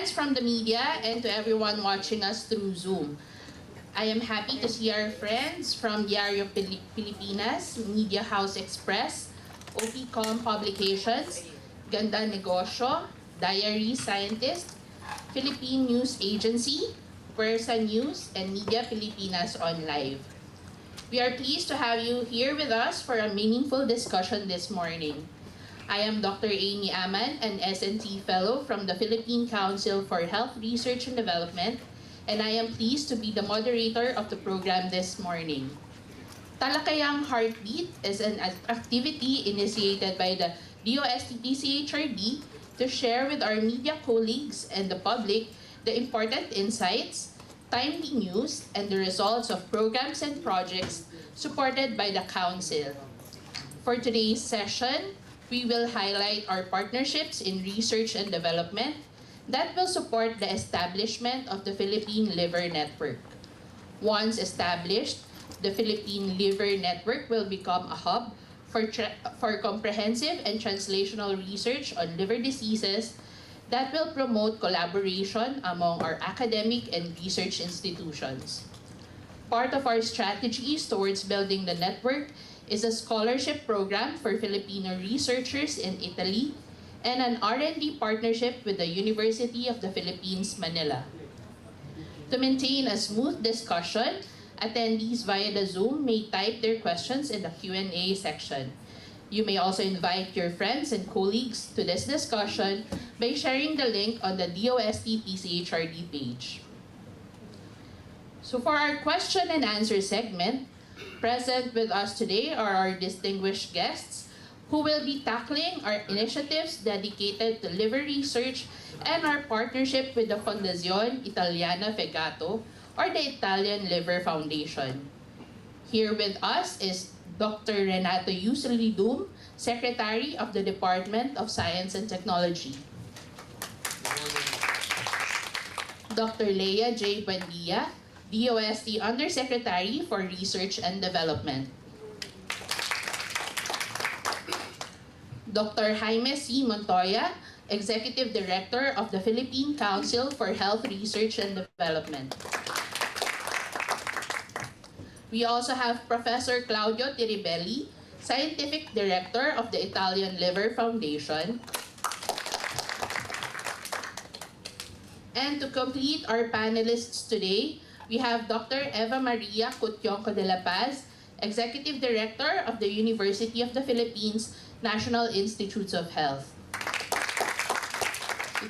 friends from the media and to everyone watching us through Zoom. I am happy to see our friends from Diario Pilipinas, Media House Express, OPCOM Publications, Ganda Negosyo, Diary Scientist, Philippine News Agency, Persa News, and Media Pilipinas on Live. We are pleased to have you here with us for a meaningful discussion this morning. I am Dr. Amy Aman, an SNT Fellow from the Philippine Council for Health Research and Development, and I am pleased to be the moderator of the program this morning. Talakayang Heartbeat is an activity initiated by the DOST-PCHRD to share with our media colleagues and the public the important insights, timely news, and the results of programs and projects supported by the Council. For today's session, we will highlight our partnerships in research and development that will support the establishment of the Philippine Liver Network. Once established, the Philippine Liver Network will become a hub for comprehensive and translational research on liver diseases that will promote collaboration among our academic and research institutions. Part of our strategies towards building the network is a scholarship program for Filipino researchers in Italy and an R&D partnership with the University of the Philippines, Manila. To maintain a smooth discussion, attendees via the Zoom may type their questions in the Q&A section. You may also invite your friends and colleagues to this discussion by sharing the link on the DOST PCHRD page. So for our question and answer segment, present with us today are our distinguished guests who will be tackling our initiatives dedicated to liver research and our partnership with the Fondazione Italiana Fegato or the Italian Liver Foundation. Here with us is Dr. Renato Yusilidum, Secretary of the Department of Science and Technology. Dr. Leia J. Buendia, DOST Undersecretary for Research and Development. Dr. Jaime C. Montoya, Executive Director of the Philippine Council for Health Research and Development. We also have Professor Claudio Tiribelli, Scientific Director of the Italian Liver Foundation. And to complete our panelists today, we have Dr. Eva Maria Cutionco de la Paz, Executive Director of the University of the Philippines National Institutes of Health.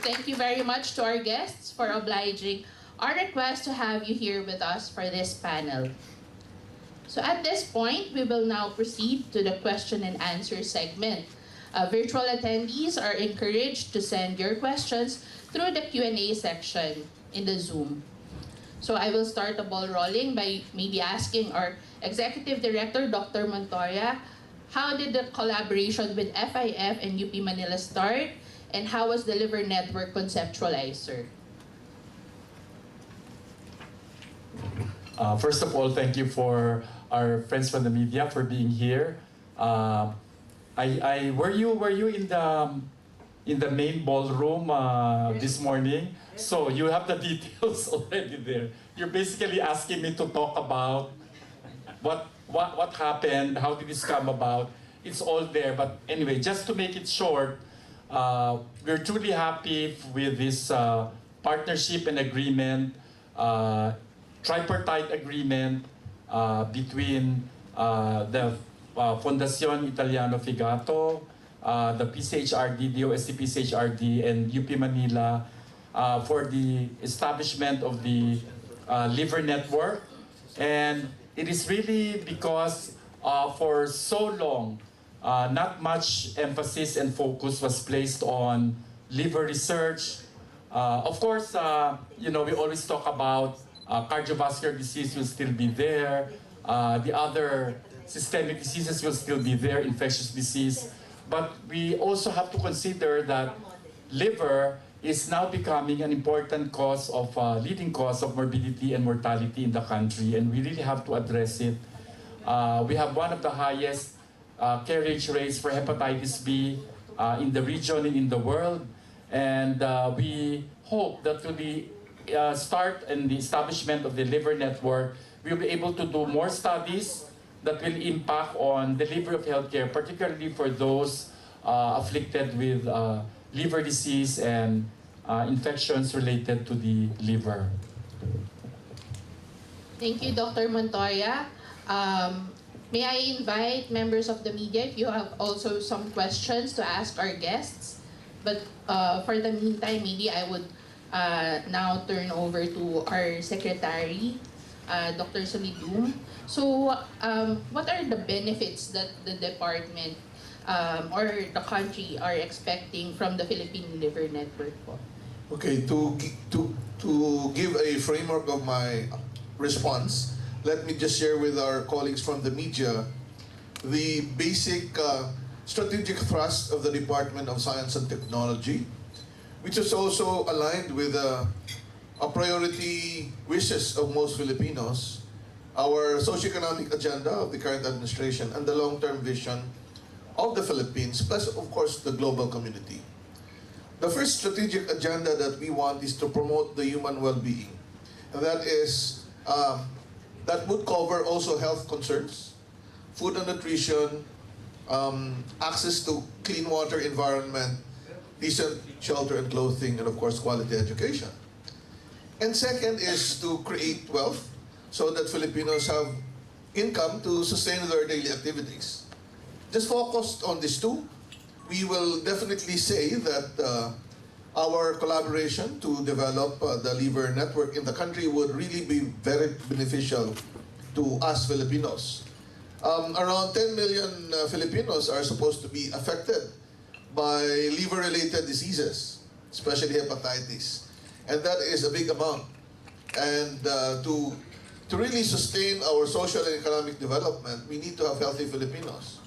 Thank you very much to our guests for obliging our request to have you here with us for this panel. So at this point, we will now proceed to the question and answer segment. Virtual attendees are encouraged to send your questions through the Q&A section in the Zoom. So I will start the ball rolling by maybe asking our Executive Director, Dr. Montoya, how did the collaboration with FIF and UP Manila start, and how was the Liver Network conceptualized, sir? First of all, thank you for our friends from the media for being here. Were you in the main ballroom this morning? So you have the details already there. You're basically asking me to talk about what happened, how did this come about. It's all there. But anyway, just to make it short, we're truly happy with this partnership and agreement, tripartite agreement between the Fondazione Italiana Fegato, the PCHRD, DOST PCHRD, and UP Manila for the establishment of the Liver Network. And it is really because for so long, not much emphasis and focus was placed on liver research. Of course, we always talk about cardiovascular disease will still be there. The other systemic diseases will still be there, infectious disease. But we also have to consider that liver is now becoming an important cause of, leading cause of morbidity and mortality in the country, and we really have to address it. We have one of the highest carriage rates for hepatitis B in the region and in the world. And we hope that through the start and the establishment of the liver network, we'll be able to do more studies that will impact on delivery of healthcare, particularly for those afflicted with liver disease and infections related to the liver. Thank you, Dr. Montoya. May I invite members of the media if you have also some questions to ask our guests. But for the meantime, maybe I would now turn over to our secretary, Dr. Solidum. So, what are the benefits that the department or the country are expecting from the Philippine Liver Network po? Okay, to give a framework of my response, let me just share with our colleagues from the media the basic strategic thrust of the Department of Science and Technology, which is also aligned with a priority wishes of most Filipinos, our socioeconomic agenda of the current administration, and the long-term vision of the Philippines, plus of course the global community. The first strategic agenda that we want is to promote the human well-being, and that is that would cover also health concerns, food and nutrition, access to clean water, environment, decent shelter and clothing, and of course quality education. And second is to create wealth so that Filipinos have income to sustain their daily activities. Just focused on these two, we will definitely say that our collaboration to develop the liver network in the country would really be very beneficial to us Filipinos. Around 10 million Filipinos are supposed to be affected by liver-related diseases, especially hepatitis. And that is a big amount. And to really sustain our social and economic development, we need to have healthy Filipinos.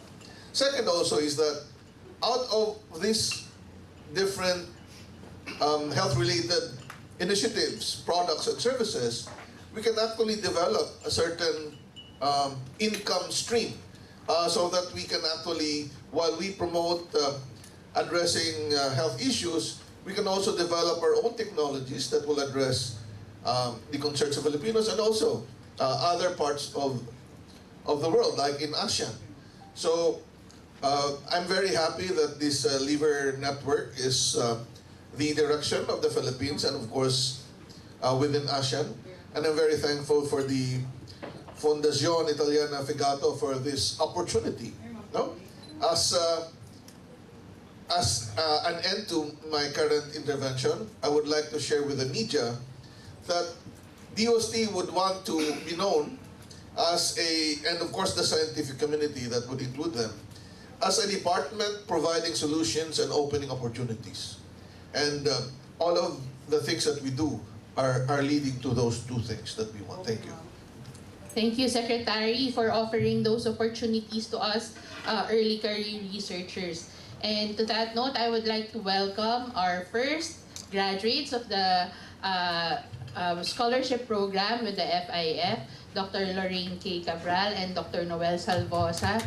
Second also is that out of these different health-related initiatives, products, and services, we can actually develop a certain income stream so that we can actually, while we promote addressing health issues, we can also develop our own technologies that will address the concerns of Filipinos and also other parts of the world, like in ASEAN. So I'm very happy that this liver network is the direction of the Philippines and of course within ASEAN. And I'm very thankful for the Fondazione Italiana Fegato for this opportunity. No? As an end to my current intervention, I would like to share with the media that DOST would want to be known as and of course the scientific community that would include them, as a department providing solutions and opening opportunities. And all of the things that we do are leading to those two things that we want. Thank you. Thank you, Secretary, for offering those opportunities to us early career researchers. And to that note, I would like to welcome our first graduates of the scholarship program with the FIF, Dr. Lorraine K. Cabral and Dr. Noel Salvosa.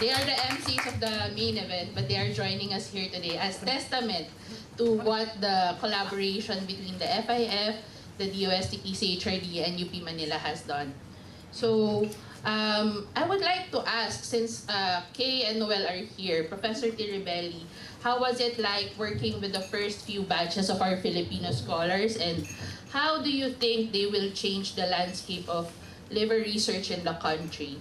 They are the MCs of the main event, but they are joining us here today as testament to what the collaboration between the FIF, the DOST, PCHRD, and UP Manila has done. So, I would like to ask, since Kay and Noel are here, Professor Tiribelli, how was it like working with the first few batches of our Filipino scholars, and how do you think they will change the landscape of liver research in the country?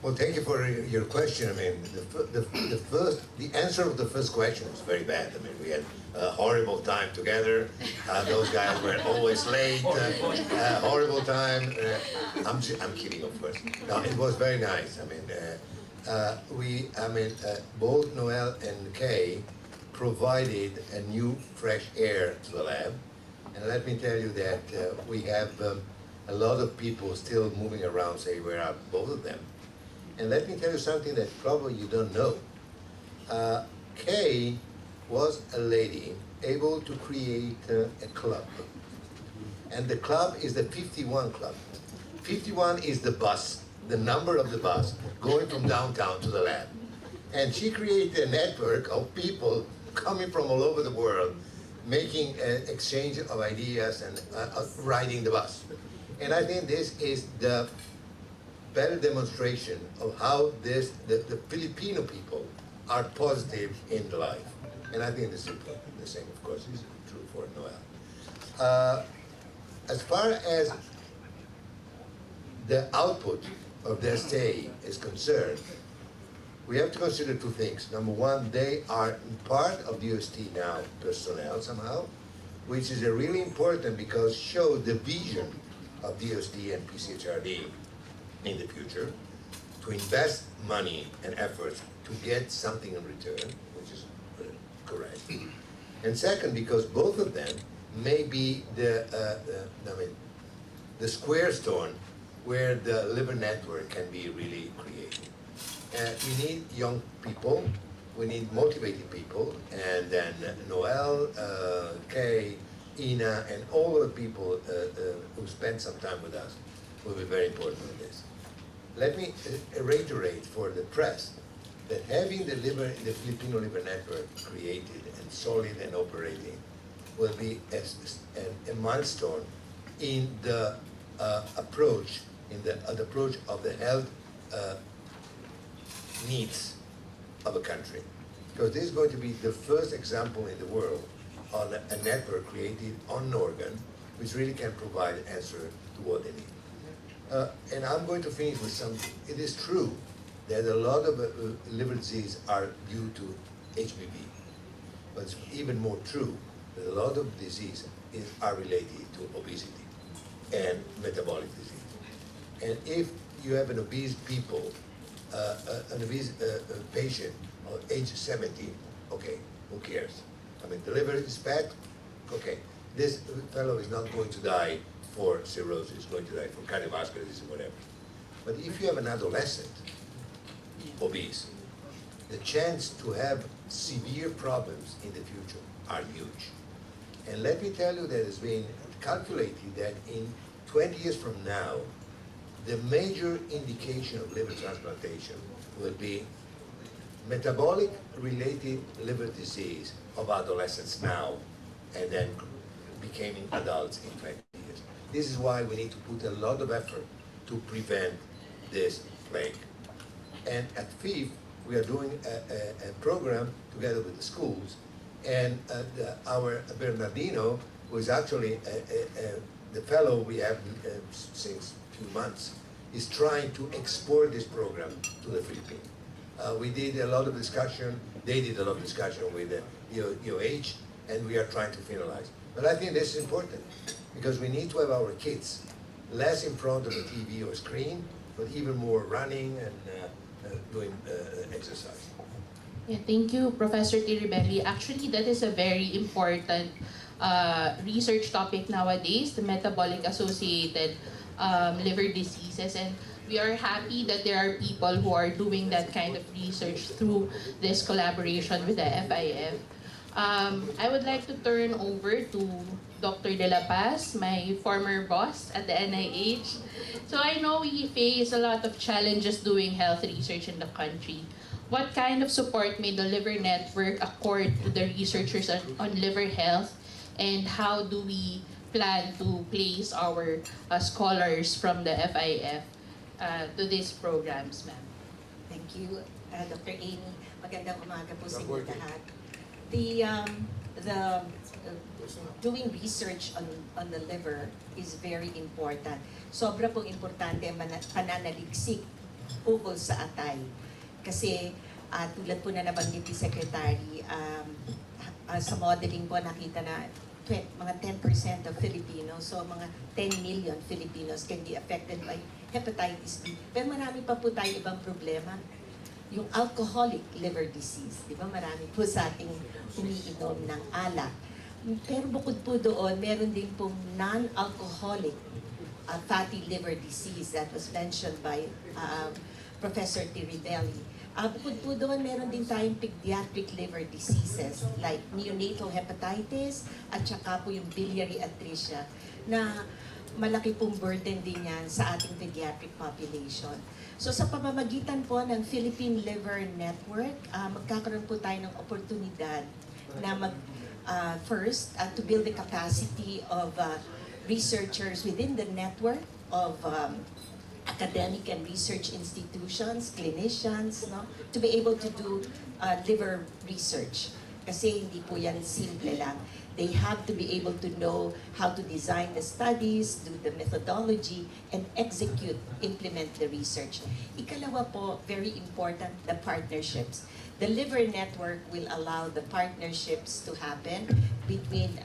Well, thank you for your question. I mean, the answer of the first question was very bad. I mean, we had a horrible time together. Those guys were always late. Horrible time. I'm kidding, of course. No, it was very nice. I mean, both Noel and Kay provided a new fresh air to the lab, and let me tell you that we have a lot of people still moving around. Say, where are both of them? And let me tell you something that probably you don't know. Kay was a lady able to create a club. And the club is the 51 Club. 51 is the bus, the number of the bus, going from downtown to the lab. And she created a network of people coming from all over the world, making an exchange of ideas and riding the bus. And I think this is the better demonstration of how the Filipino people are positive in life. And I think this is important. The same, of course, is true for Noel. As far as the output of their stay is concerned, we have to consider two things. Number one, they are part of DOST now personnel somehow, which is really important because show the vision of DOST and PCHRD in the future to invest money and efforts to get something in return, which is correct. And second, because both of them may be the square stone where the liver network can be really created. We need young people, we need motivated people, and then Noel, Kay, Ina, and all of the people who spend some time with us will be very important in this. Let me reiterate for the press that having the Filipino liver network created and solid and operating will be a milestone in the approach of the health needs of a country. Because this is going to be the first example in the world on a network created on an organ which really can provide an answer to what they need. And I'm going to finish with something. It is true that a lot of liver disease are due to HBV, but it's even more true that a lot of disease are related to obesity and metabolic disease. And if you have an obese patient of age 70, okay, who cares? I mean, the liver is fat, okay. This fellow is not going to die for cirrhosis, he's going to die for cardiovascular disease, whatever. But if you have an adolescent obese, the chance to have severe problems in the future are huge. And let me tell you that it's been calculated that in 20 years from now, the major indication of liver transplantation will be metabolic-related liver disease of adolescents now, and then becoming adults in 20 years. This is why we need to put a lot of effort to prevent this plague. And at FIF, we are doing a program together with the schools, and our Bernardino, who is actually the fellow we have since a few months, is trying to export this program to the Philippines. We did a lot of discussion, they did a lot of discussion with the UH, and we are trying to finalize. But I think this is important, because we need to have our kids less in front of the TV or screen, but even more running and doing exercise. Yeah, thank you, Professor Tiribelli. Actually, that is a very important research topic nowadays, the metabolic associated liver diseases. And we are happy that there are people who are doing that kind of research through this collaboration with the FIF. I would like to turn over to Dr. De La Paz, my former boss at the NIH. So I know we face a lot of challenges doing health research in the country. What kind of support may the Liver Network accord to the researchers on liver health, and how do we plan to place our scholars from the FIF to these programs, ma'am? Thank you, Dr. Amy. Magandang umaga po sa inyo lahat. The doing research on the liver is very important. Sobra pong importante ang pananaliksik ukol sa atay. Kasi tulad po na nabanggit ni Secretary, sa modeling po nakita na mga 10% of Filipinos, so mga 10 million Filipinos can be affected by hepatitis B. Pero marami pa po tayo ibang problema. Yung alcoholic liver disease, di ba? Marami po sa ating umiinom ng alak. Pero bukod po doon, meron din pong non-alcoholic fatty liver disease that was mentioned by Professor Tiribelli. Bukod po doon, meron din tayong pediatric liver diseases like neonatal hepatitis at saka po yung biliary atresia na malaki pong burden din yan sa ating pediatric population. So sa pamamagitan po ng Philippine Liver Network, magkakaroon po tayo ng oportunidad na first, to build the capacity of researchers within the network of academic and research institutions, clinicians, no, to be able to do liver research. Kasi hindi po yan simple lang. They have to be able to know how to design the studies, do the methodology, and execute, implement the research. Ikalawa po, very important, the partnerships. The liver network will allow the partnerships to happen between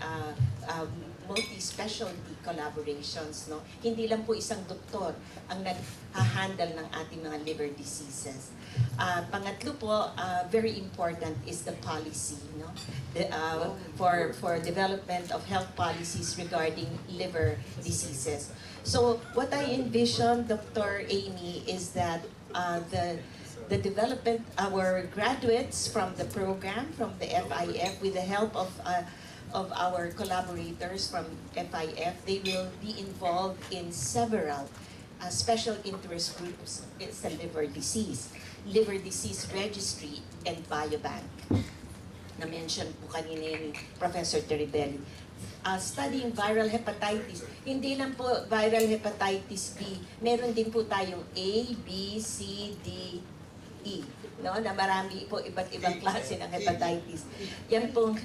multi-specialty collaborations, no? Hindi lang po isang doktor ang nag-handle ng ating mga liver diseases. Pangatlo po, very important is the policy, no? For development of health policies regarding liver diseases. So what I envision, Dr. Amy, is that the development, our graduates from the program, from the FIF, with the help of our collaborators from FIF, they will be involved in several special interest groups. It's the liver disease registry, and biobank. Na-mention po kanina ni Professor Teribelli. Studying viral hepatitis, hindi lang po viral hepatitis B, meron din po tayong A, B, C, D, E, no, na marami po iba't ibang klase ng hepatitis. Yan pong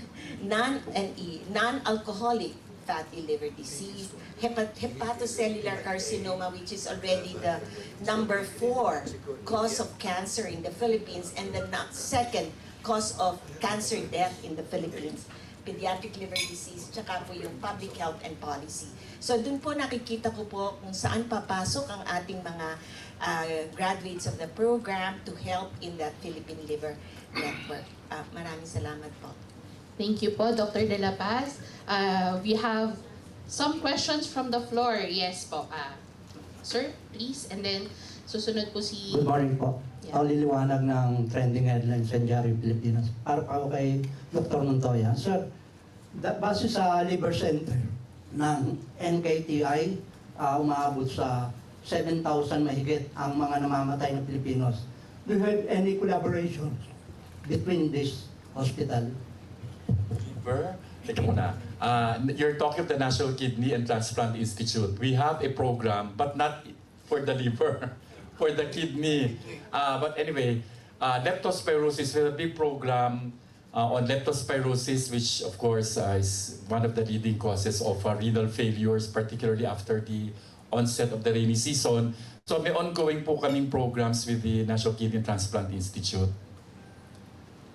non-alcoholic fatty liver disease, hepatocellular carcinoma, which is already the number 4 cause of cancer in the Philippines and the second cause of cancer death in the Philippines. Pediatric liver disease, tsaka po yung public health and policy. So dun po nakikita ko po kung saan papasok ang ating mga graduates of the program to help in that Philippine Liver Network. Maraming salamat po. Thank you po, Dr. De La Paz. We have some questions from the floor. Yes po. Sir, please. And then, susunod po si... Good morning po. Yeah. Ako liliwanag ng trending headlines sa Diario Pilipinas. Para pa ako kay Dr. Montoya. Sir, base sa liver center ng NKTI, umaabot sa 7,000 mahigit ang mga namamatay na Pilipinos. Do you have any collaboration between this hospital? Liver? Teka muna. You're talking of the National Kidney and Transplant Institute. We have a program, but not for the liver, for the kidney. But anyway, leptospirosis, we have a big program on leptospirosis, which of course is one of the leading causes of renal failures, particularly after the onset of the rainy season. So may ongoing po kaming programs with the National Kidney and Transplant Institute.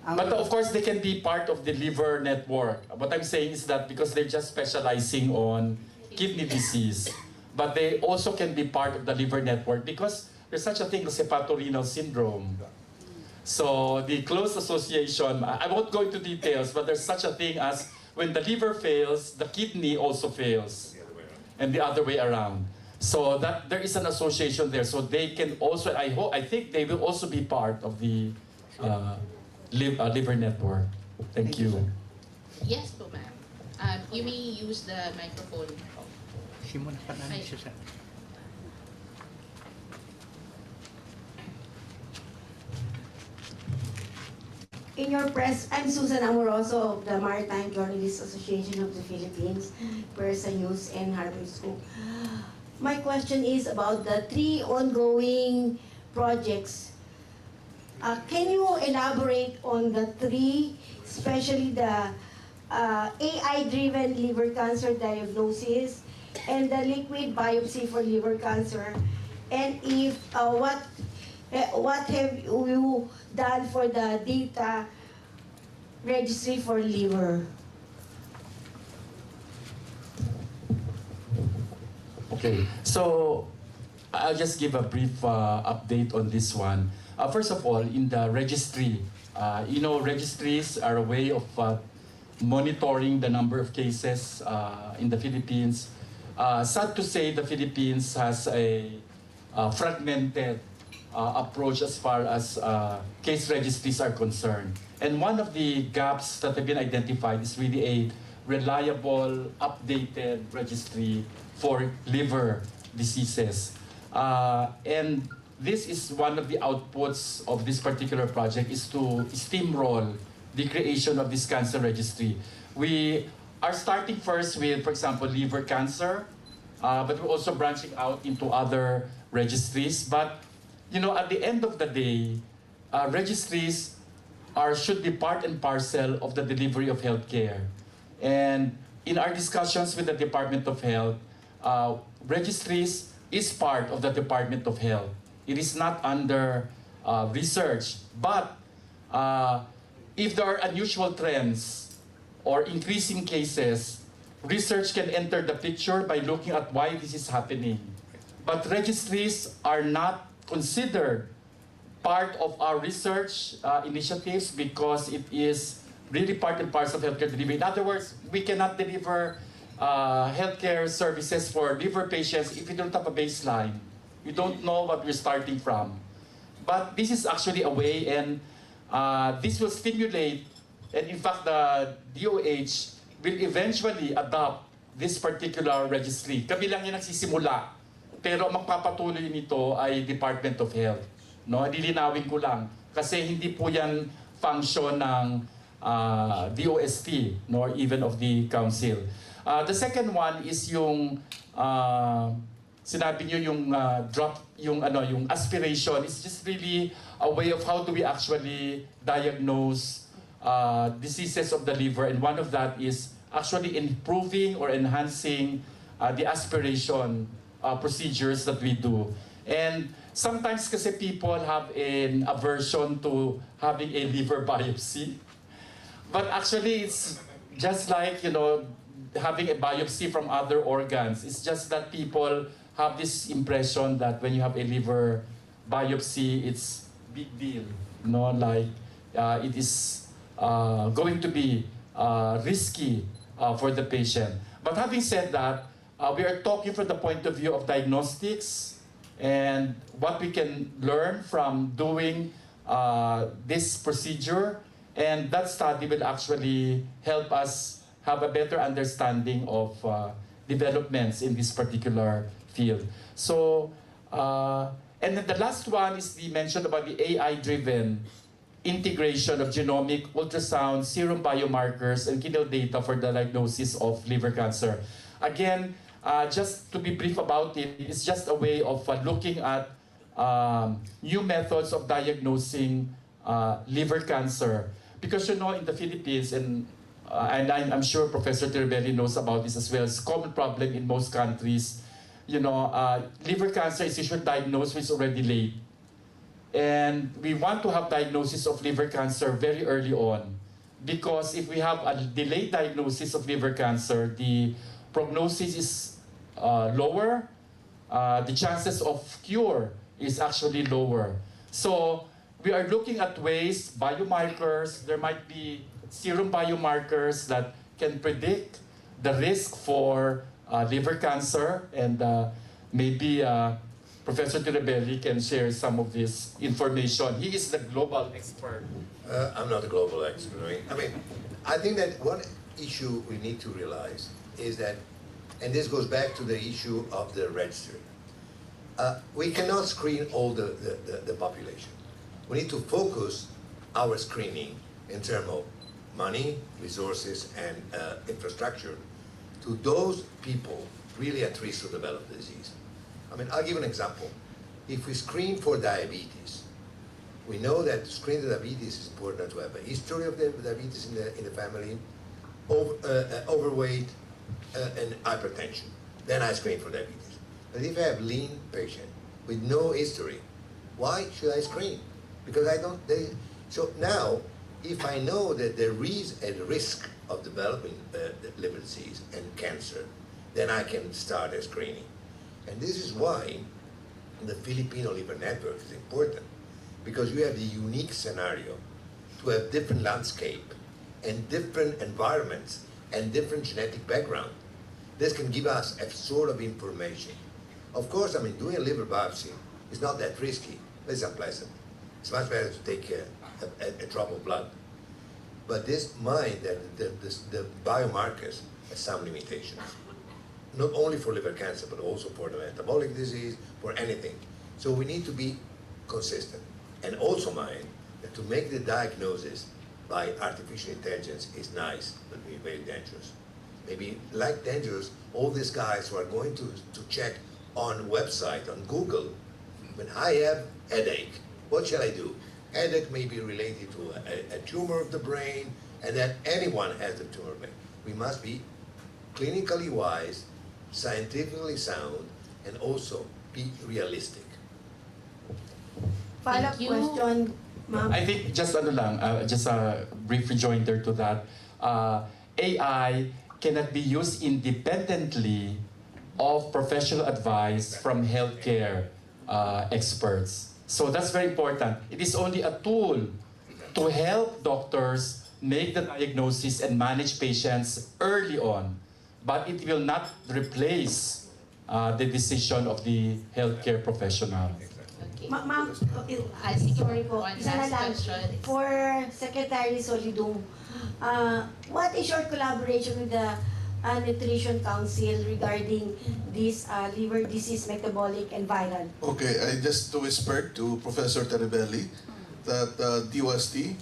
But of course, they can be part of the liver network. What I'm saying is that because they're just specializing on kidney disease, but they also can be part of the liver network because there's such a thing as hepatorenal syndrome. So the close association, I won't go into details, but there's such a thing as when the liver fails, the kidney also fails, and the other way around. So that there is an association there. So they can also, I think they will also be part of the liver network. Thank you. Yes po, ma'am. You may use the microphone. In your press, I'm Susan Amoroso of the Maritime Journalists Association of the Philippines, Persa News and Harvard School. My question is about the 3 ongoing projects. Can you elaborate on the 3, especially the AI-driven liver cancer diagnosis and the liquid biopsy for liver cancer? And if what have you done for the data registry for liver? Okay, so I'll just give a brief update on this one. First of all, in the registry, registries are a way of monitoring the number of cases in the Philippines. Sad to say, the Philippines has a fragmented approach as far as case registries are concerned. And one of the gaps that have been identified is really a reliable, updated registry for liver diseases. And this is one of the outputs of this particular project, is to steamroll the creation of this cancer registry. We are starting first with, for example, liver cancer, but we're also branching out into other registries. But at the end of the day, registries should be part and parcel of the delivery of healthcare. And in our discussions with the Department of Health, registries is part of the Department of Health. It is not under research. But if there are unusual trends or increasing cases, research can enter the picture by looking at why this is happening. But registries are not considered part of our research initiatives because it is really part and parcel of healthcare delivery. In other words, we cannot deliver healthcare services for liver patients if we don't have a baseline. We don't know what we're starting from. But this is actually a way, and this will stimulate, and in fact, the DOH will eventually adopt this particular registry. Kami lang yung nagsisimula, pero magpapatuloy nito ay Department of Health. No, lilinawin ko lang kasi hindi po yan function ng DOST nor even of the council. The second one is yung sinabi niyo yung yung aspiration. It's just really a way of how do we actually diagnose diseases of the liver, and one of that is actually improving or enhancing the aspiration procedures that we do. And sometimes kasi people have an aversion to having a liver biopsy. But actually it's just like, having a biopsy from other organs. It's just that people have this impression that when you have a liver biopsy, it's big deal. Like it is going to be risky for the patient. But having said that, we are talking from the point of view of diagnostics and what we can learn from doing this procedure, and that study will actually help us have a better understanding of developments in this particular field. So, and then the last one is the mention about the AI-driven integration of genomic, ultrasound, serum biomarkers, and kidney data for the diagnosis of liver cancer. Again, just to be brief about it, it's just a way of looking at new methods of diagnosing liver cancer. Because in the Philippines, and I'm sure Professor Tirabelli knows about this as well, it's a common problem in most countries. Liver cancer is usually diagnosed when it's already late. And we want to have diagnosis of liver cancer very early on. Because if we have a delayed diagnosis of liver cancer, the prognosis is lower, the chances of cure is actually lower. So we are looking at ways, biomarkers, there might be serum biomarkers that can predict the risk for liver cancer, and maybe Professor Tirabelli can share some of this information. He is the global expert. I'm not a global expert. I think that one issue we need to realize is that, and this goes back to the issue of the register, we cannot screen all the population. We need to focus our screening in terms of money, resources, and infrastructure to those people really at risk to develop the disease. I'll give an example. If we screen for diabetes, we know that to screen the diabetes is important to have a history of the diabetes in the family, overweight, and hypertension. Then I screen for diabetes. But if I have lean patient with no history, why should I screen? Because so now, if I know that there is a risk of developing liver disease and cancer, then I can start a screening. And this is why the Filipino Liver Network is important, because we have the unique scenario to have different landscape and different environments and different genetic background. This can give us a sort of information. Of course, doing a liver biopsy is not that risky. It's unpleasant. It's much better to take a drop of blood. But this mind that the biomarkers have some limitations. Not only for liver cancer, but also for the metabolic disease, for anything. So we need to be consistent. And also mind that to make the diagnosis by artificial intelligence is nice, but very dangerous. Maybe like dangerous, all these guys who are going to check on website, on Google, when I have headache, what shall I do? Headache may be related to a tumor of the brain, and that anyone has the tumor of the brain. We must be clinically wise, scientifically sound, and also be realistic. Follow-up Thank you. question, ma'am. I think just just a brief rejoinder to that. AI cannot be used independently of professional advice from healthcare experts. So that's very important. It is only a tool to help doctors make the diagnosis and manage patients early on, but it will not replace the decision of the healthcare professional. Okay. Ma'am, Sige, sorry po. one Isa na last lang. question. For Secretary Solidum, what is your collaboration with the Nutrition Council regarding this liver disease, metabolic, and viral? Okay, I just to whisper to Professor Teribelli that DOST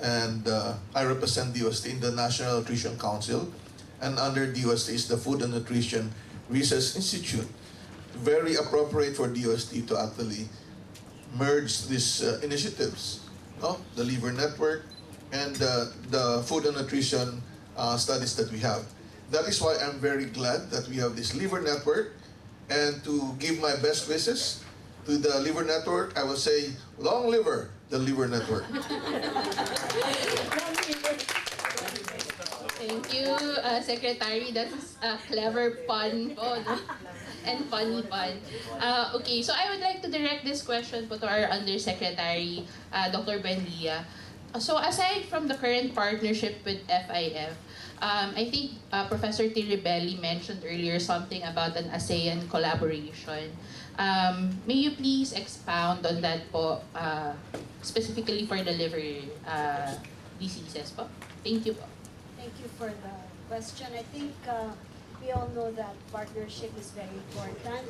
and I represent DOST in the National Nutrition Council, and under DOST is the Food and Nutrition Research Institute. Very appropriate for DOST to actually merge these initiatives, no? The Liver Network and the food and nutrition studies that we have. That is why I'm very glad that we have this Liver Network, and to give my best wishes to the Liver Network, I will say, long liver, the Liver Network. Thank you, Secretary. That's a clever pun po, no? And funny pun. Okay, so I would like to direct this question po to our Undersecretary, Dr. Buendia. So aside from the current partnership with FIF, I think Professor Tiribelli mentioned earlier something about an ASEAN collaboration. May you please expound on that po, specifically for the liver diseases po? Thank you po. Thank you for the question. I think we all know that partnership is very important.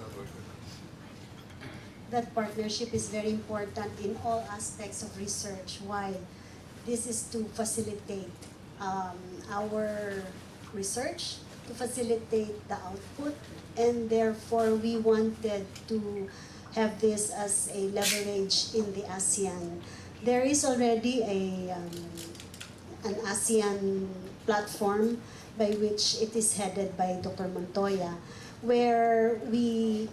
That partnership is very important in all aspects of research. Why? This is to facilitate our research, to facilitate the output, and therefore we wanted to have this as a leverage in the ASEAN. There is already an ASEAN platform by which it is headed by Dr. Montoya, where we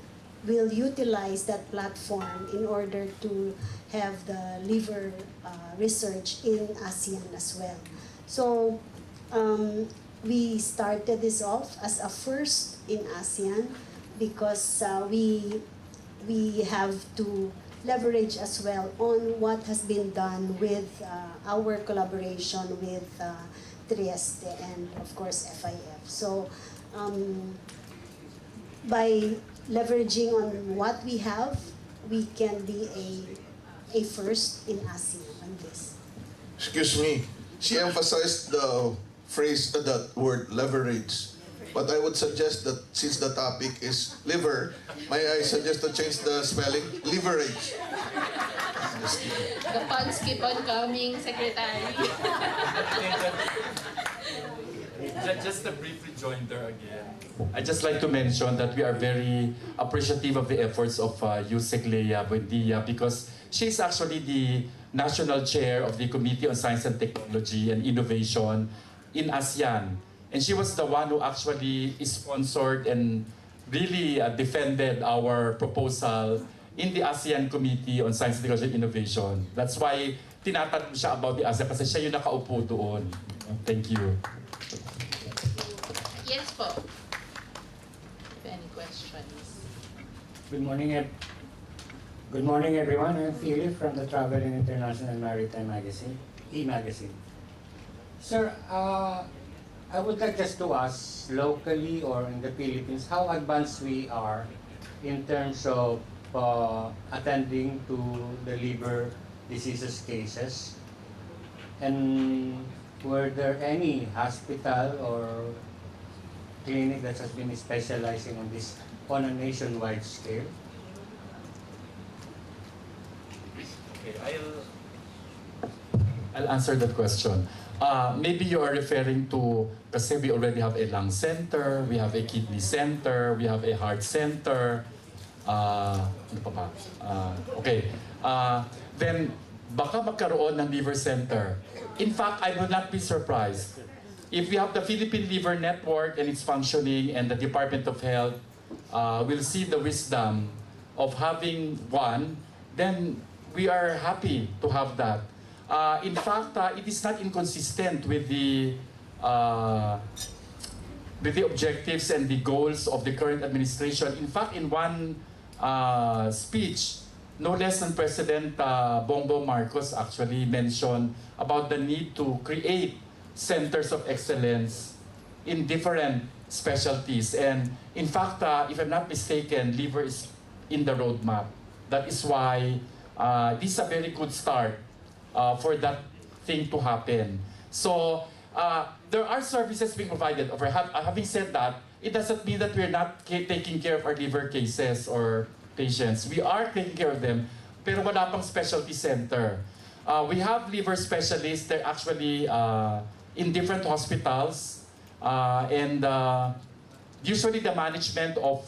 will utilize that platform in order to have the liver research in ASEAN as well. So we started this off as a first in ASEAN because we have to leverage as well on what has been done with our collaboration with Trieste and of course FIF. So by leveraging on what we have, we can be a first in ASEAN on this. Excuse me, she emphasized the phrase, that word leverage. But I would suggest that since the topic is liver, may I suggest to change the spelling? Leverage. The puns keep on coming, Secretary. Just a brief rejoinder again. I'd just like to mention that we are very appreciative of the efforts of Yusek Leia Buendia because she's actually the national chair of the Committee on Science and Technology and Innovation in ASEAN. And she was the one who actually sponsored and really defended our proposal in the ASEAN Committee on Science, Technology, and Innovation. That's why tinatanong siya about the ASEAN kasi siya yung nakaupo doon. Thank you. Yes po. If any questions. Good morning, everyone. I'm Philip from the Travel and International Maritime Magazine, e-magazine. Sir, I would like just to ask, locally or in the Philippines, how advanced we are in terms of attending to the liver diseases cases, and were there any hospital or clinic that has been specializing on this on a nationwide scale? Okay, I'll answer that question. Maybe you are referring to, kasi we already have a lung center, we have a kidney center, we have a heart center. Ano pa ba? Okay. Then, baka magkaroon ng liver center. In fact, I will not be surprised. If we have the Philippine Liver Network and it's functioning and the Department of Health will see the wisdom of having one, then we are happy to have that. In fact, it is not inconsistent with the objectives and the goals of the current administration. In fact, in one speech, no less than President Bongbong Marcos actually mentioned about the need to create centers of excellence in different specialties. And in fact, if I'm not mistaken, liver is in the roadmap. That is why this is a very good start for that thing to happen. So there are services being provided. Having said that, it doesn't mean that we're not taking care of our liver cases or patients. We are taking care of them, pero wala pang specialty center. We have liver specialists. They're actually in different hospitals, and usually the management of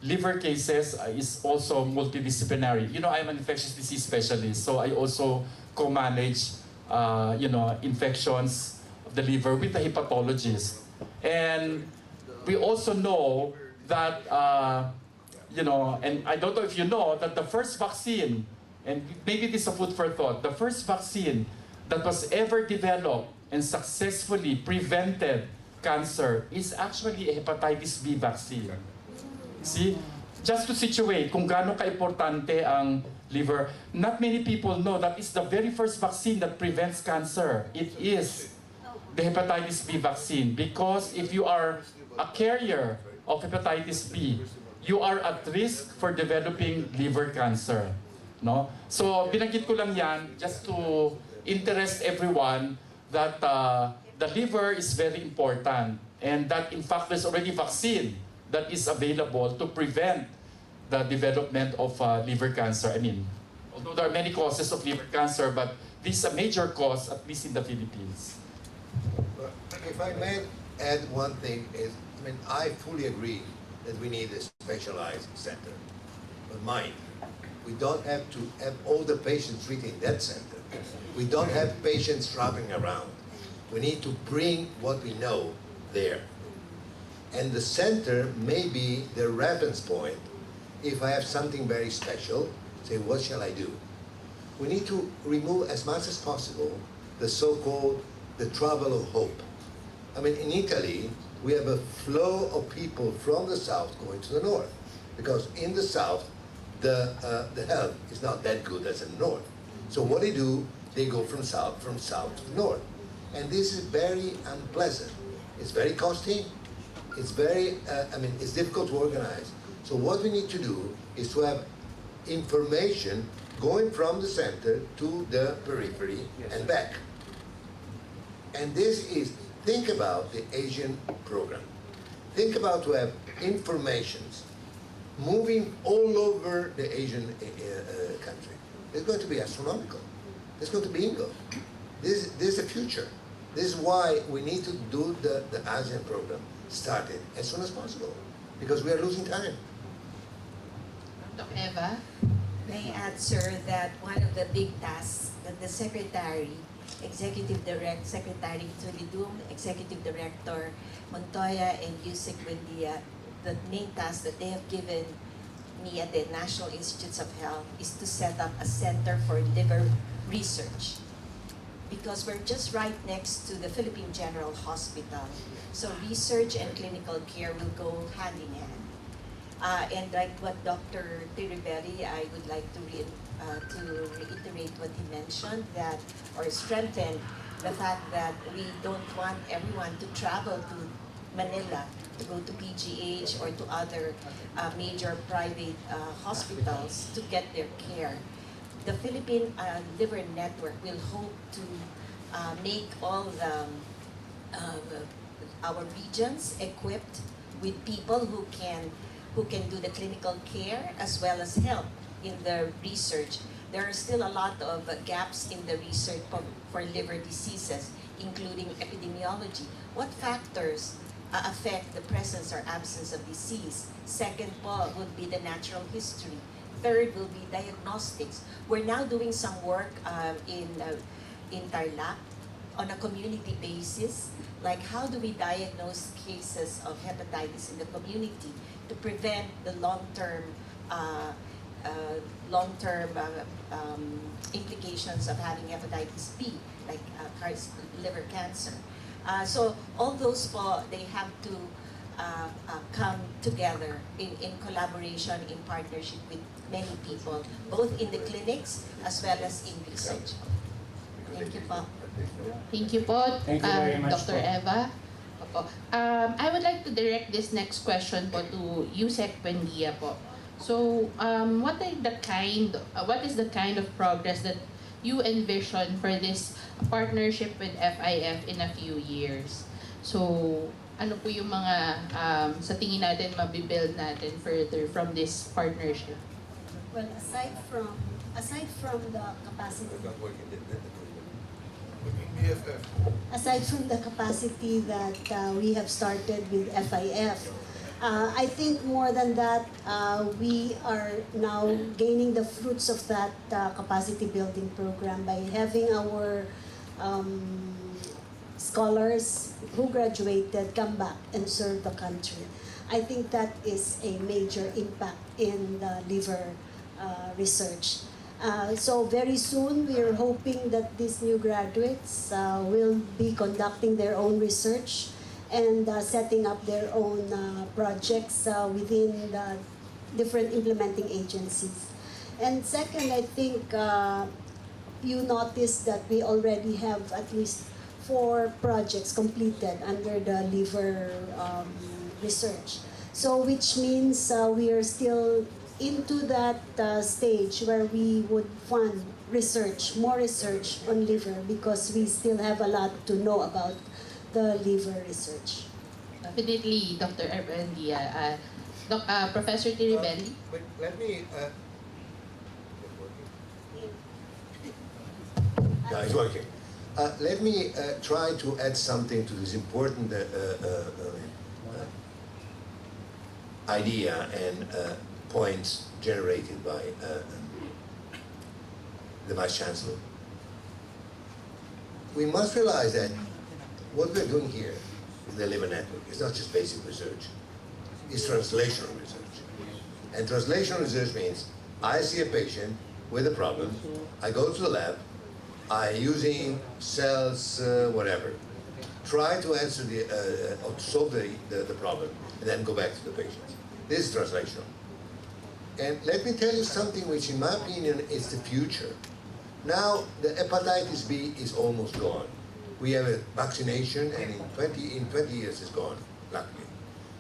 liver cases is also multidisciplinary. You know, I'm an infectious disease specialist, so I also co-manage, infections of the liver with the hepatologist. And we also know that, and I don't know if you know, that the first vaccine, and maybe this is a food for thought, the first vaccine that was ever developed and successfully prevented cancer is actually a hepatitis B vaccine. See? Just to situate kung gaano ka-importante ang liver, not many people know that it's the very first vaccine that prevents cancer. It is the hepatitis B vaccine, because if you are a carrier of hepatitis B, you are at risk for developing liver cancer. No? So, binanggit ko lang yan just to interest everyone that the liver is very important, and that in fact there's already vaccine that is available to prevent the development of liver cancer. I mean, although there are many causes of liver cancer, but this is a major cause, at least in the Philippines. If I may add one thing, I fully agree that we need a specialized center. But mind, we don't have to have all the patients treated in that center. We don't have patients traveling around. We need to bring what we know there. And the center may be the reference point. If I have something very special, say, what shall I do? We need to remove as much as possible the so-called the travel of hope. I mean, in Italy, we have a flow of people from the south going to the north, because in the south, the health is not that good as in the north. So what they do, they go from south to the north. And this is very unpleasant. It's very costly. It's very, it's difficult to organize. So what we need to do is to have information going from the center to the periphery and back. And this is, think about the Asian program. Think about to have informations moving all over the Asian country. It's going to be astronomical. It's going to be bingo. This is the future. This is why we need to do the ASEAN program started as soon as possible, because we are losing time. Dr. Eva? May I add, sir, that one of the big tasks that the Secretary, Secretary Tulidum, Executive Director Montoya, and Yusek Buendia, the main task that they have given me at the National Institutes of Health is to set up a center for liver research. Because we're just right next to the Philippine General Hospital. So research and clinical care will go hand in hand. And like what Dr. Tiriberi, I would like to reiterate what he mentioned, that, or strengthen the fact that we don't want everyone to travel to Manila to go to PGH or to other major private hospitals to get their care. The Philippine Liver Network will hope to make all our regions equipped with people who can do the clinical care as well as help in the research. there are still a lot of gaps in the research for liver diseases, including epidemiology. What factors affect the presence or absence of disease? Second po would be the natural history. Third will be diagnostics. We're now doing some work in Tarlac on a community basis, like how do we diagnose cases of hepatitis in the community to prevent the long-term implications of having hepatitis B, like liver cancer. So all those they have to come together in collaboration, in partnership with many people, both in the clinics as well as in research. Thank you po. Thank you po, Thank you very much Dr. po. Eva. Opo. I would like to direct this next question po to Yusek Buendia po. So, what is the kind of progress that you envision for this partnership with FIF in a few years? So, ano po yung mga sa tingin natin mabibuild natin further from this partnership? Well, aside from the capacity, aside from the capacity that we have started with FIF, I think more than that, we are now gaining the fruits of that capacity building program by having our scholars who graduated come back and serve the country. I think that is a major impact in the liver research. So very soon, we are hoping that these new graduates will be conducting their own research and setting up their own projects within the different implementing agencies. And second, I think you noticed that we already have at least 4 projects completed under the liver research. So which means we are still into that stage where we would fund research, more research on liver, because we still have a lot to know about the liver research. Definitely, Dr. Buendia. Professor Tiribelli? But let me. Yeah, it's working. Let me try to add something to this important idea and points generated by the Vice Chancellor. We must realize that what we're doing here in the liver network is not just basic research, it's translational research. And translational research means I see a patient with a problem, I go to the lab, I using cells, whatever, try to answer or to solve the problem, and then go back to the patient. This is translational. And let me tell you something which in my opinion is the future. Now the hepatitis B is almost gone. We have a vaccination and in 20 years it's gone, luckily.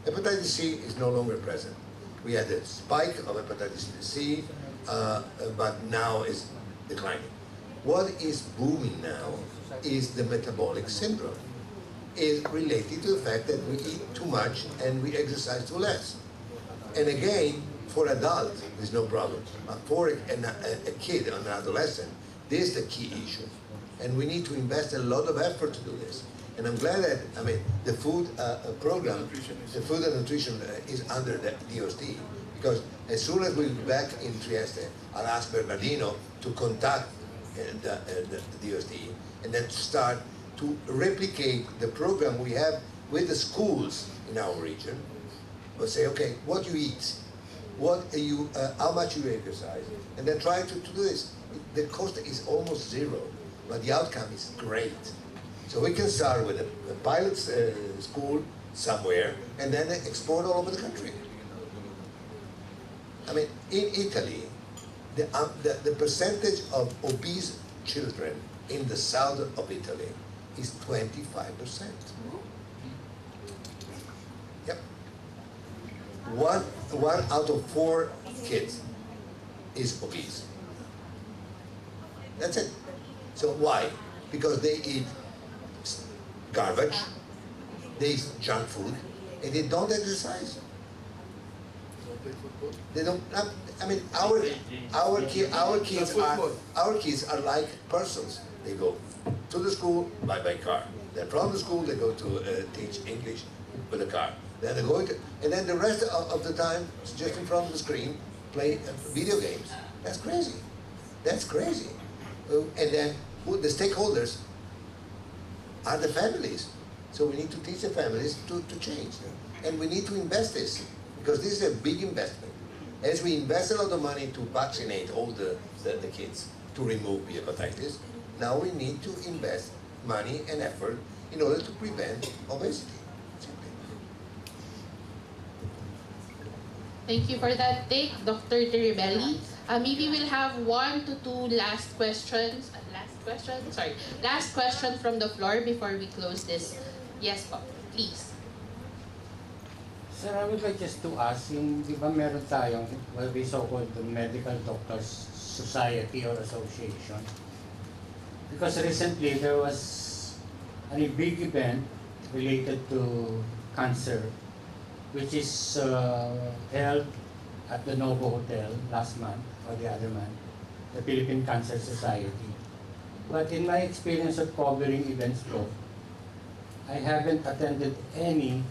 Hepatitis C is no longer present. We had a spike of hepatitis C, but now it's declining. What is booming now is the metabolic syndrome. It's related to the fact that we eat too much and we exercise too less. And again, for adults, there's no problem. But for a kid or an adolescent, this is the key issue. And we need to invest a lot of effort to do this. And I'm glad that, the food program, the food and nutrition is under the DOST. Because as soon as we'll be back in Trieste, I'll ask Bernardino to contact the DOST and then start to replicate the program we have with the schools in our region. We'll say, okay, what you eat, how much you exercise, and then try to do this. The cost is almost zero, but the outcome is great. So we can start with a pilot school somewhere, and then export all over the country. In Italy, the percentage of obese children in the south of Italy is 25%. Yep. One out of 4 kids is obese. That's it. So why? Because they eat garbage, they eat junk food, and they don't exercise. They don't. I mean, our kids are like persons. They go to the school by car. Then from the school they go to teach English with a car. Then they're going to, and then the rest of the time, just in front of the screen, play video games. That's crazy. That's crazy. And then the stakeholders are the families. So we need to teach the families to change. And we need to invest this, because this is a big investment. As we invest a lot of money to vaccinate all the kids to remove hepatitis, now we need to invest money and effort in order to prevent obesity. Thank you for that take, Dr. Tiribelli. Maybe we'll have 1 to 2 last questions. Last question from the floor before we close this. Yes, po, please. Sir, I would like just to ask, yung di ba meron tayong what we so-called the Medical Doctors Society or Association? Because recently there was a big event related to cancer, which is held at the Novo Hotel last month or the other month, the Philippine Cancer Society. But in my experience of covering events ko, I haven't attended any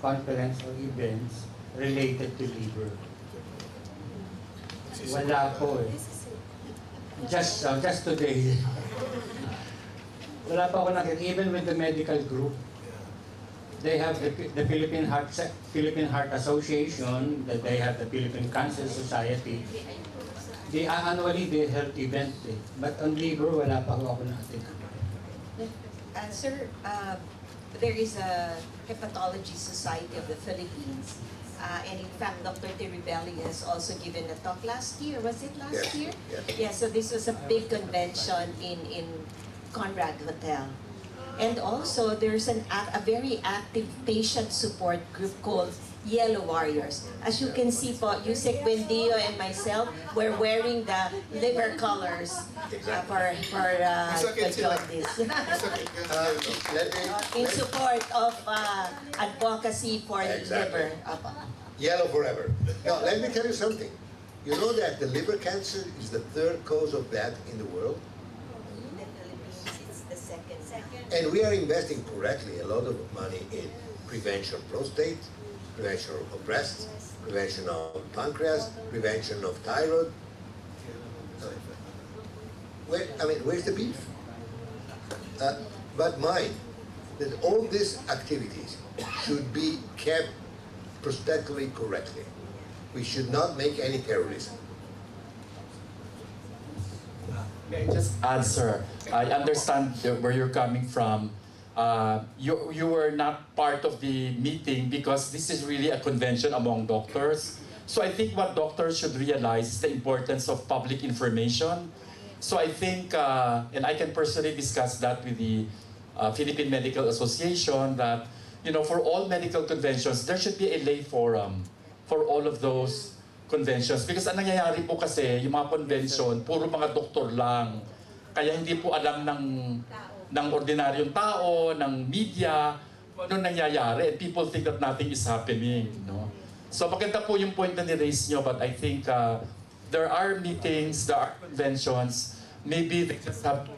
conference or events related to liver. Wala po eh. Just today. Wala pa ako nakita. Even with the medical group, they have the Philippine Heart Association, that they have the Philippine Cancer Society. Annually they held event eh. But on liver, wala pa ako nakita. Sir, there is a Hepatology Society of the Philippines. And in fact, Dr. Tiribelli has also given a talk last year. Was it last year? Yes. Yeah, so this was a big convention in Conrad Hotel. And also, there's a very active patient support group called Yellow Warriors. As you can see po, Yusek Buendio and myself, we're wearing the liver colors for the jaundice. In support of advocacy for the liver. Yellow forever. Now, let me tell you something. You know that the liver cancer is the 3rd cause of death in the world? In the Philippines, it's the second. And we are investing correctly a lot of money in prevention of prostate, prevention of breast, prevention of pancreas, prevention of thyroid. Where's the beef? But mind that all these activities should be kept prospectively correctly. We should not make any terrorism. May I just answer? I understand where you're coming from. You were not part of the meeting because this is really a convention among doctors. So I think what doctors should realize is the importance of public information. So I think, and I can personally discuss that with the Philippine Medical Association, that for all medical conventions, there should be a lay forum for all of those conventions. Because ang nangyayari po kasi, yung mga convention, puro mga doktor lang. Kaya hindi po alam ng ordinaryong tao, ng media, ano nangyayari. And people think that nothing is happening. So maganda po yung point na ni-raise nyo, but I think there are meetings, there are conventions. Maybe they just have to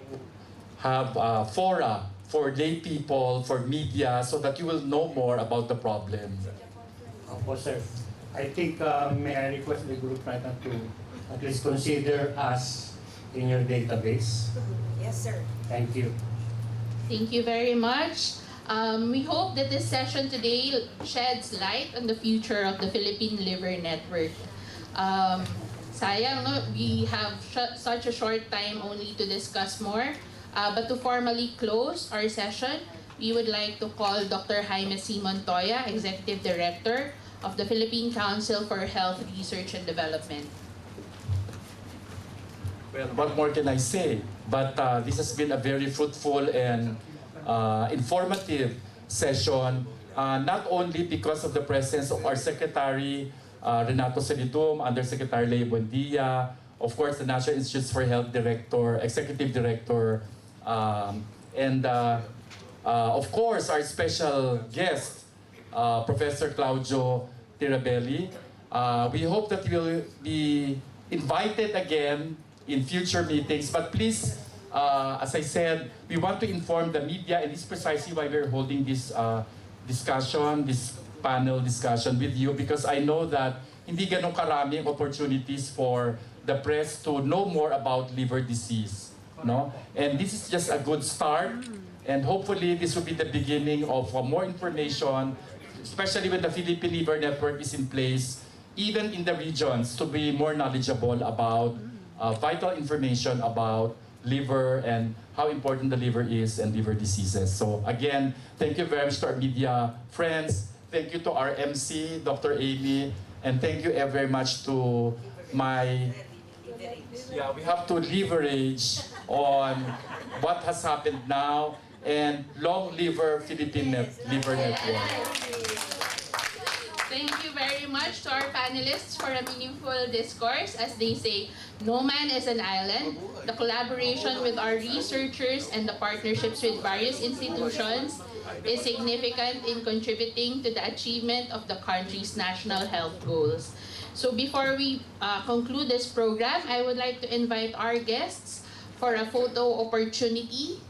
have fora for lay people, for media, so that you will know more about the problem. Opo, sir. I think may I request the group right now to at least consider us in your database. Yes, sir. Thank you. Thank you very much. We hope that this session today sheds light on the future of the Philippine Liver Network. Sayang, no? We have such a short time only to discuss more. But to formally close our session, we would like to call Dr. Jaime C. Montoya, Executive Director of the Philippine Council for Health Research and Development. Well, what more can I say? But this has been a very fruitful and informative session, not only because of the presence of our Secretary Renato Celidum, Undersecretary Leo Buendia, of course the National Institutes for Health Director, Executive Director, and of course our special guest, Professor Claudio Tirabelli. We hope that we'll be invited again in future meetings. But please, as I said, we want to inform the media, and this is precisely why we're holding this discussion, this panel discussion with you, because I know that hindi ganun karaming opportunities for the press to know more about liver disease. No? And this is just a good start, and hopefully this will be the beginning of more information, especially when the Philippine Liver Network is in place, even in the regions, to be more knowledgeable about vital information about liver and how important the liver is and liver diseases. So again, thank you very much to our media friends. Thank you to our MC, Dr. Amy, and thank you very much to my... Yeah, we have to leverage on what has happened now, and long liver Philippine Liver Network. Thank you very much to our panelists for a meaningful discourse. As they say, no man is an island. The collaboration with our researchers and the partnerships with various institutions is significant in contributing to the achievement of the country's national health goals. So before we conclude this program, I would like to invite our guests for a photo opportunity.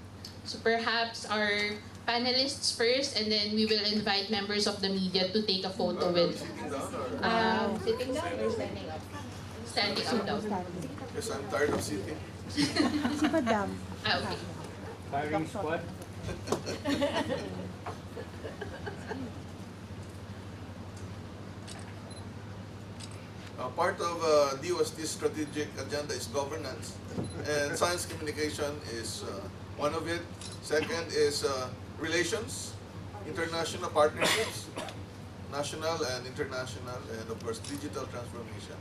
So perhaps our panelists first, and then we will invite members of the media to take a photo with... Sitting down or standing up? Standing up daw. Yes, I'm tired of sitting. Si Madam. Okay. Firing squad. Part of DOST's strategic agenda is governance, and science communication is one of it. Second is relations, international partnerships, national and international, and of course digital transformation.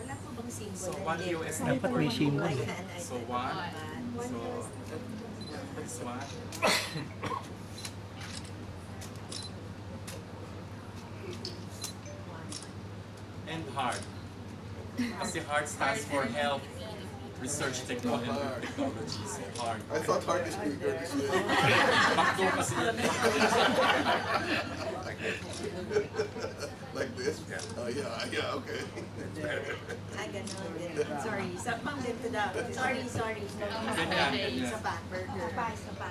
Wala po bang symbol So ng one liver? US Dapat may symbol. So one. So this one. And heart. Kasi heart stands for health, research, technology. So heart. I thought heart is bigger this way. Bakto kasi yun. Like this? Yeah, okay. Ah, ganon din. Sorry, sapang dito daw. Sorry. Ganyan. Sa back burger. Sa pa.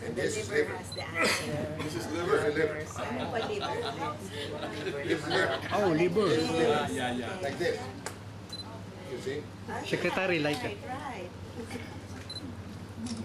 And The this is liver liver. has the answer. This is liver. Ano ba liver? Oh, liver. Yeah. Like this. You see? Ah, Secretary, like right.